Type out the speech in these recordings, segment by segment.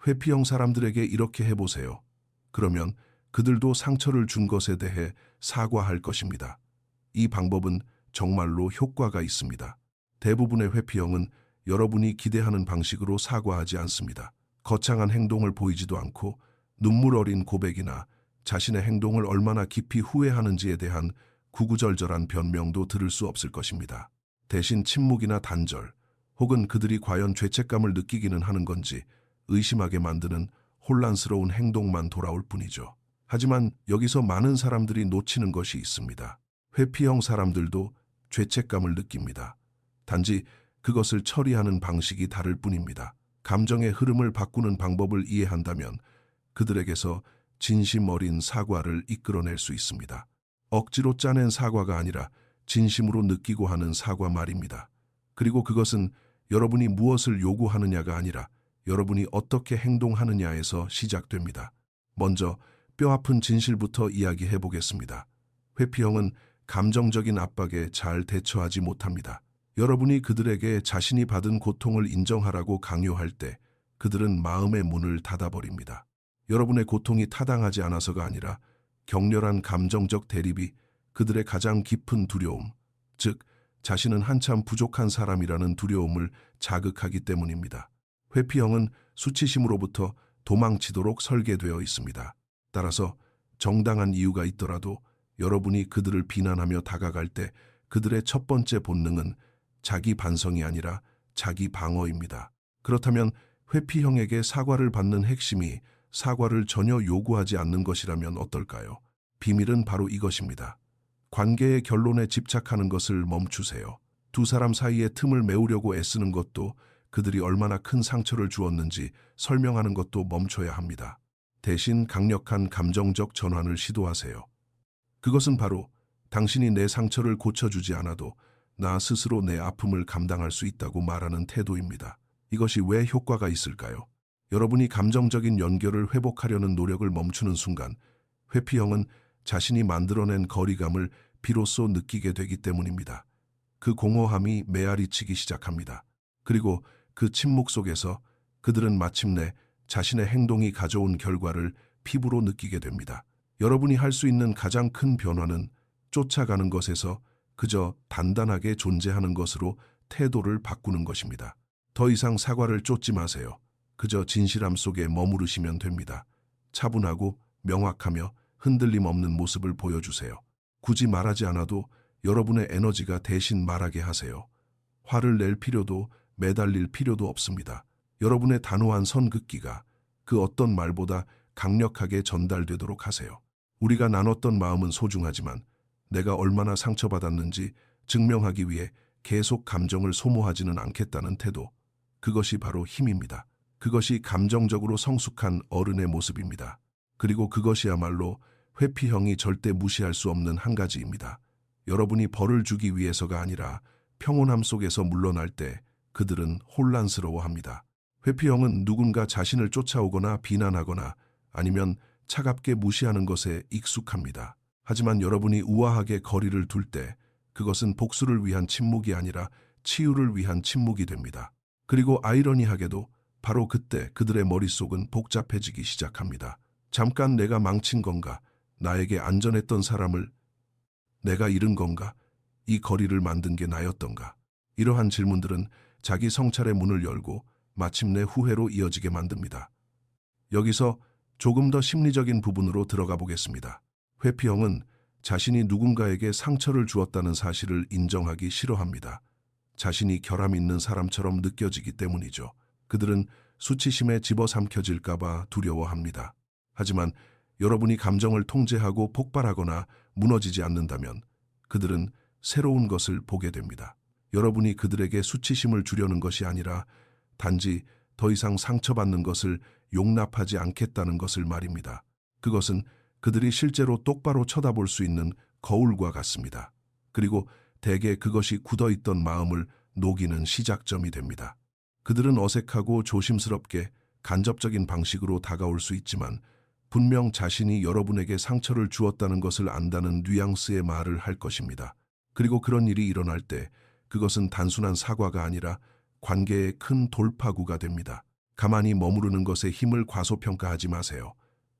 회피형 사람들에게 이렇게 해보세요. 그러면 그들도 상처를 준 것에 대해 사과할 것입니다. 이 방법은 정말로 효과가 있습니다. 대부분의 회피형은 여러분이 기대하는 방식으로 사과하지 않습니다. 거창한 행동을 보이지도 않고 눈물 어린 고백이나 자신의 행동을 얼마나 깊이 후회하는지에 대한 구구절절한 변명도 들을 수 없을 것입니다. 대신 침묵이나 단절, 혹은 그들이 과연 죄책감을 느끼기는 하는 건지 의심하게 만드는 혼란스러운 행동만 돌아올 뿐이죠. 하지만 여기서 많은 사람들이 놓치는 것이 있습니다. 회피형 사람들도 죄책감을 느낍니다. 단지 그것을 처리하는 방식이 다를 뿐입니다. 감정의 흐름을 바꾸는 방법을 이해한다면 그들에게서 진심 어린 사과를 이끌어낼 수 있습니다. 억지로 짜낸 사과가 아니라 진심으로 느끼고 하는 사과 말입니다. 그리고 그것은 여러분이 무엇을 요구하느냐가 아니라 여러분이 어떻게 행동하느냐에서 시작됩니다. 먼저 뼈아픈 진실부터 이야기해 보겠습니다. 회피형은 감정적인 압박에 잘 대처하지 못합니다. 여러분이 그들에게 자신이 받은 고통을 인정하라고 강요할 때 그들은 마음의 문을 닫아버립니다. 여러분의 고통이 타당하지 않아서가 아니라 격렬한 감정적 대립이 그들의 가장 깊은 두려움, 즉 자신은 한참 부족한 사람이라는 두려움을 자극하기 때문입니다. 회피형은 수치심으로부터 도망치도록 설계되어 있습니다. 따라서 정당한 이유가 있더라도 여러분이 그들을 비난하며 다가갈 때 그들의 첫 번째 본능은 자기 반성이 아니라 자기 방어입니다. 그렇다면 회피형에게 사과를 받는 핵심이 사과를 전혀 요구하지 않는 것이라면 어떨까요? 비밀은 바로 이것입니다. 관계의 결론에 집착하는 것을 멈추세요. 두 사람 사이의 틈을 메우려고 애쓰는 것도 그들이 얼마나 큰 상처를 주었는지 설명하는 것도 멈춰야 합니다. 대신 강력한 감정적 전환을 시도하세요. 그것은 바로 당신이 내 상처를 고쳐주지 않아도 나 스스로 내 아픔을 감당할 수 있다고 말하는 태도입니다. 이것이 왜 효과가 있을까요? 여러분이 감정적인 연결을 회복하려는 노력을 멈추는 순간 회피형은 자신이 만들어낸 거리감을 비로소 느끼게 되기 때문입니다. 그 공허함이 메아리치기 시작합니다. 그리고 그 침묵 속에서 그들은 마침내 자신의 행동이 가져온 결과를 피부로 느끼게 됩니다. 여러분이 할 수 있는 가장 큰 변화는 쫓아가는 것에서 그저 단단하게 존재하는 것으로 태도를 바꾸는 것입니다. 더 이상 사과를 쫓지 마세요. 그저 진실함 속에 머무르시면 됩니다. 차분하고 명확하며 흔들림 없는 모습을 보여주세요. 굳이 말하지 않아도 여러분의 에너지가 대신 말하게 하세요. 화를 낼 필요도 매달릴 필요도 없습니다. 여러분의 단호한 선긋기가 그 어떤 말보다 강력하게 전달되도록 하세요. 우리가 나눴던 마음은 소중하지만 내가 얼마나 상처받았는지 증명하기 위해 계속 감정을 소모하지는 않겠다는 태도. 그것이 바로 힘입니다. 그것이 감정적으로 성숙한 어른의 모습입니다. 그리고 그것이야말로 회피형이 절대 무시할 수 없는 한 가지입니다. 여러분이 벌을 주기 위해서가 아니라 평온함 속에서 물러날 때 그들은 혼란스러워합니다. 회피형은 누군가 자신을 쫓아오거나 비난하거나 아니면 차갑게 무시하는 것에 익숙합니다. 하지만 여러분이 우아하게 거리를 둘 때 그것은 복수를 위한 침묵이 아니라 치유를 위한 침묵이 됩니다. 그리고 아이러니하게도 바로 그때 그들의 머릿속은 복잡해지기 시작합니다. 잠깐 내가 망친 건가? 나에게 안전했던 사람을 내가 잃은 건가? 이 거리를 만든 게 나였던가? 이러한 질문들은 자기 성찰의 문을 열고 마침내 후회로 이어지게 만듭니다. 여기서 조금 더 심리적인 부분으로 들어가 보겠습니다. 회피형은 자신이 누군가에게 상처를 주었다는 사실을 인정하기 싫어합니다. 자신이 결함 있는 사람처럼 느껴지기 때문이죠. 그들은 수치심에 집어삼켜질까봐 두려워합니다. 하지만 여러분이 감정을 통제하고 폭발하거나 무너지지 않는다면 그들은 새로운 것을 보게 됩니다. 여러분이 그들에게 수치심을 주려는 것이 아니라 단지 더 이상 상처받는 것을 용납하지 않겠다는 것을 말입니다. 그것은 그들이 실제로 똑바로 쳐다볼 수 있는 거울과 같습니다. 그리고 대개 그것이 굳어있던 마음을 녹이는 시작점이 됩니다. 그들은 어색하고 조심스럽게 간접적인 방식으로 다가올 수 있지만 분명 자신이 여러분에게 상처를 주었다는 것을 안다는 뉘앙스의 말을 할 것입니다. 그리고 그런 일이 일어날 때 그것은 단순한 사과가 아니라 관계의 큰 돌파구가 됩니다. 가만히 머무르는 것에 힘을 과소평가하지 마세요.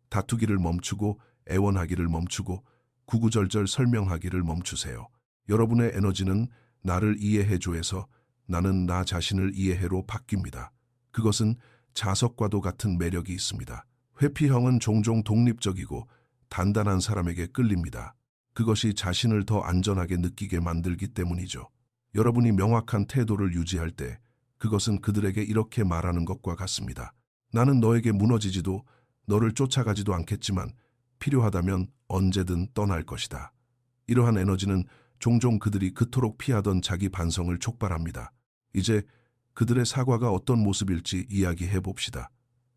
다투기를 멈추고 애원하기를 멈추고 구구절절 설명하기를 멈추세요. 여러분의 에너지는 나를 이해해줘에서 나는 나 자신을 이해해로 바뀝니다. 그것은 자석과도 같은 매력이 있습니다. 회피형은 종종 독립적이고 단단한 사람에게 끌립니다. 그것이 자신을 더 안전하게 느끼게 만들기 때문이죠. 여러분이 명확한 태도를 유지할 때 그것은 그들에게 이렇게 말하는 것과 같습니다. 나는 너에게 무너지지도 너를 쫓아가지도 않겠지만 필요하다면 언제든 떠날 것이다. 이러한 에너지는 종종 그들이 그토록 피하던 자기 반성을 촉발합니다. 이제 그들의 사과가 어떤 모습일지 이야기해 봅시다.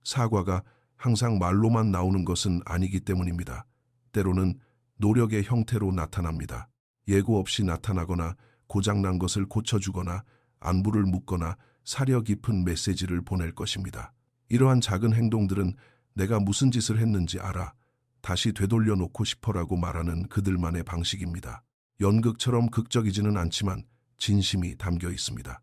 사과가 항상 말로만 나오는 것은 아니기 때문입니다. 때로는 노력의 형태로 나타납니다. 예고 없이 나타나거나 고장난 것을 고쳐주거나 안부를 묻거나 사려 깊은 메시지를 보낼 것입니다. 이러한 작은 행동들은 내가 무슨 짓을 했는지 알아. 다시 되돌려 놓고 싶어라고 말하는 그들만의 방식입니다. 연극처럼 극적이지는 않지만 진심이 담겨 있습니다.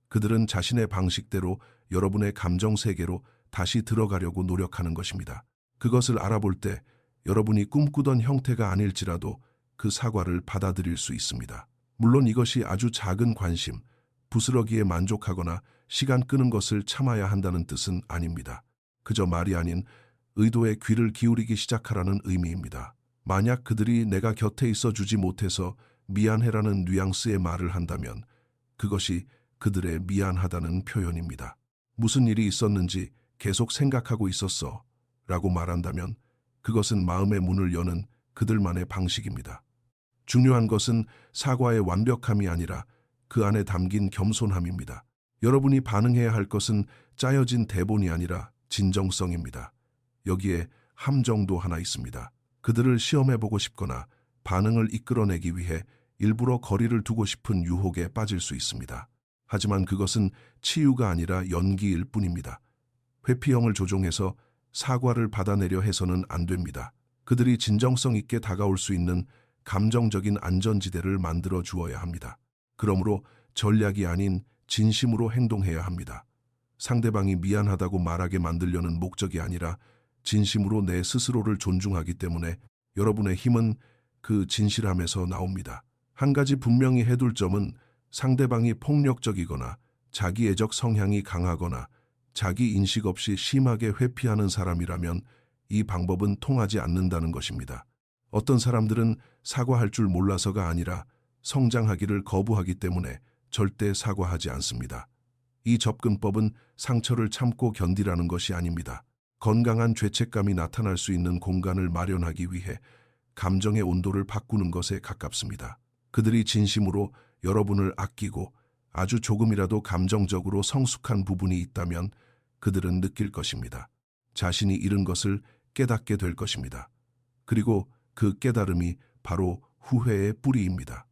그들은 자신의 방식대로 여러분의 감정 세계로 다시 들어가려고 노력하는 것입니다. 그것을 알아볼 때 여러분이 꿈꾸던 형태가 아닐지라도 그 사과를 받아들일 수 있습니다. 물론 이것이 아주 작은 관심, 부스러기에 만족하거나 시간 끄는 것을 참아야 한다는 뜻은 아닙니다. 그저 말이 아닌 의도에 귀를 기울이기 시작하라는 의미입니다. 만약 그들이 내가 곁에 있어 주지 못해서 미안해라는 뉘앙스의 말을 한다면 그것이 그들의 미안하다는 표현입니다. 무슨 일이 있었는지 계속 생각하고 있었어 라고 말한다면 그것은 마음의 문을 여는 그들만의 방식입니다. 중요한 것은 사과의 완벽함이 아니라 그 안에 담긴 겸손함입니다. 여러분이 반응해야 할 것은 짜여진 대본이 아니라 진정성입니다. 여기에 함정도 하나 있습니다. 그들을 시험해보고 싶거나 반응을 이끌어내기 위해 일부러 거리를 두고 싶은 유혹에 빠질 수 있습니다. 하지만 그것은 치유가 아니라 연기일 뿐입니다. 회피형을 조종해서 사과를 받아내려 해서는 안 됩니다. 그들이 진정성 있게 다가올 수 있는 감정적인 안전지대를 만들어 주어야 합니다. 그러므로 전략이 아닌 진심으로 행동해야 합니다. 상대방이 미안하다고 말하게 만들려는 목적이 아니라 진심으로 내 스스로를 존중하기 때문에 여러분의 힘은 그 진실함에서 나옵니다. 한 가지 분명히 해둘 점은 상대방이 폭력적이거나 자기애적 성향이 강하거나 자기 인식 없이 심하게 회피하는 사람이라면 이 방법은 통하지 않는다는 것입니다. 어떤 사람들은 사과할 줄 몰라서가 아니라 성장하기를 거부하기 때문에 절대 사과하지 않습니다. 이 접근법은 상처를 참고 견디라는 것이 아닙니다. 건강한 죄책감이 나타날 수 있는 공간을 마련하기 위해 감정의 온도를 바꾸는 것에 가깝습니다. 그들이 진심으로 여러분을 아끼고 아주 조금이라도 감정적으로 성숙한 부분이 있다면 그들은 느낄 것입니다. 자신이 잃은 것을 깨닫게 될 것입니다. 그리고 그 깨달음이 바로 후회의 뿌리입니다.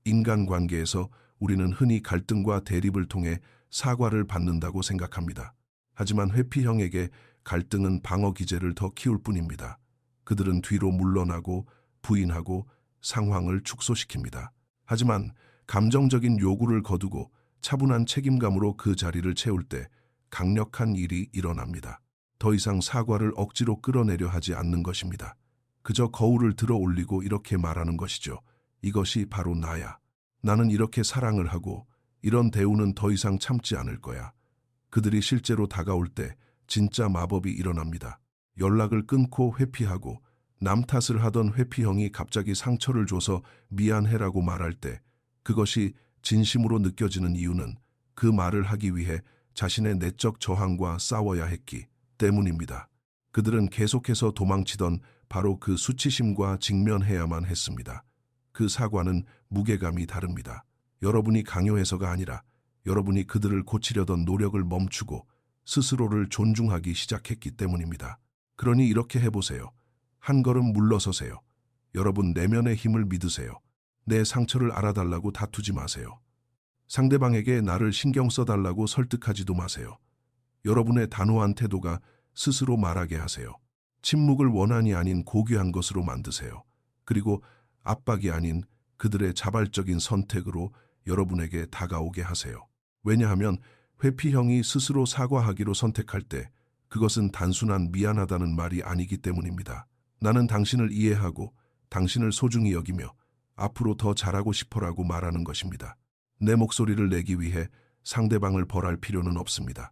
인간관계에서 우리는 흔히 갈등과 대립을 통해 사과를 받는다고 생각합니다. 하지만 회피형에게 갈등은 방어 기제를 더 키울 뿐입니다. 그들은 뒤로 물러나고 부인하고 상황을 축소시킵니다. 하지만 감정적인 요구를 거두고 차분한 책임감으로 그 자리를 채울 때 강력한 일이 일어납니다. 더 이상 사과를 억지로 끌어내려 하지 않는 것입니다. 그저 거울을 들어 올리고 이렇게 말하는 것이죠. 이것이 바로 나야. 나는 이렇게 사랑을 하고 이런 대우는 더 이상 참지 않을 거야. 그들이 실제로 다가올 때 진짜 마법이 일어납니다. 연락을 끊고 회피하고 남 탓을 하던 회피형이 갑자기 상처를 줘서 미안해라고 말할 때 그것이 진심으로 느껴지는 이유는 그 말을 하기 위해 자신의 내적 저항과 싸워야 했기 때문입니다. 그들은 계속해서 도망치던 바로 그 수치심과 직면해야만 했습니다. 그 사과는 무게감이 다릅니다. 여러분이 강요해서가 아니라 여러분이 그들을 고치려던 노력을 멈추고 스스로를 존중하기 시작했기 때문입니다. 그러니 이렇게 해보세요. 한 걸음 물러서세요. 여러분 내면의 힘을 믿으세요. 내 상처를 알아달라고 다투지 마세요. 상대방에게 나를 신경 써달라고 설득하지도 마세요. 여러분의 단호한 태도가 스스로 말하게 하세요. 침묵을 원한이 아닌 고귀한 것으로 만드세요. 그리고 압박이 아닌 그들의 자발적인 선택으로 여러분에게 다가오게 하세요. 왜냐하면 회피형이 스스로 사과하기로 선택할 때 그것은 단순한 미안하다는 말이 아니기 때문입니다. 나는 당신을 이해하고 당신을 소중히 여기며 앞으로 더 잘하고 싶어라고 말하는 것입니다. 내 목소리를 내기 위해 상대방을 벌할 필요는 없습니다.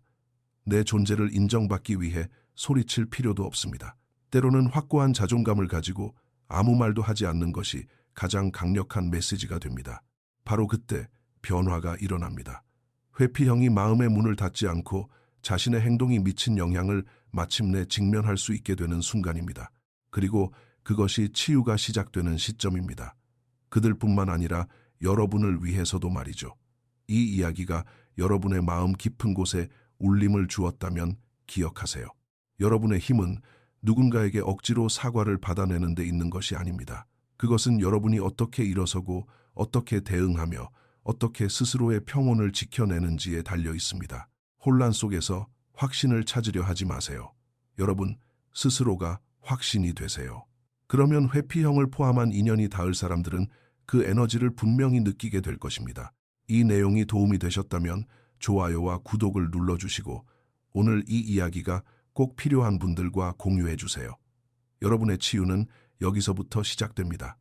내 존재를 인정받기 위해 소리칠 필요도 없습니다. 때로는 확고한 자존감을 가지고 아무 말도 하지 않는 것이 가장 강력한 메시지가 됩니다. 바로 그때 변화가 일어납니다. 회피형이 마음의 문을 닫지 않고 자신의 행동이 미친 영향을 마침내 직면할 수 있게 되는 순간입니다. 그리고 그것이 치유가 시작되는 시점입니다. 그들뿐만 아니라 여러분을 위해서도 말이죠. 이 이야기가 여러분의 마음 깊은 곳에 울림을 주었다면 기억하세요. 여러분의 힘은 누군가에게 억지로 사과를 받아내는 데 있는 것이 아닙니다. 그것은 여러분이 어떻게 일어서고 어떻게 대응하며 어떻게 스스로의 평온을 지켜내는지에 달려 있습니다. 혼란 속에서 확신을 찾으려 하지 마세요. 여러분 스스로가 확신이 되세요. 그러면 회피형을 포함한 인연이 닿을 사람들은 그 에너지를 분명히 느끼게 될 것입니다. 이 내용이 도움이 되셨다면 좋아요와 구독을 눌러주시고 오늘 이 이야기가 꼭 필요한 분들과 공유해 주세요. 여러분의 치유는 여기서부터 시작됩니다.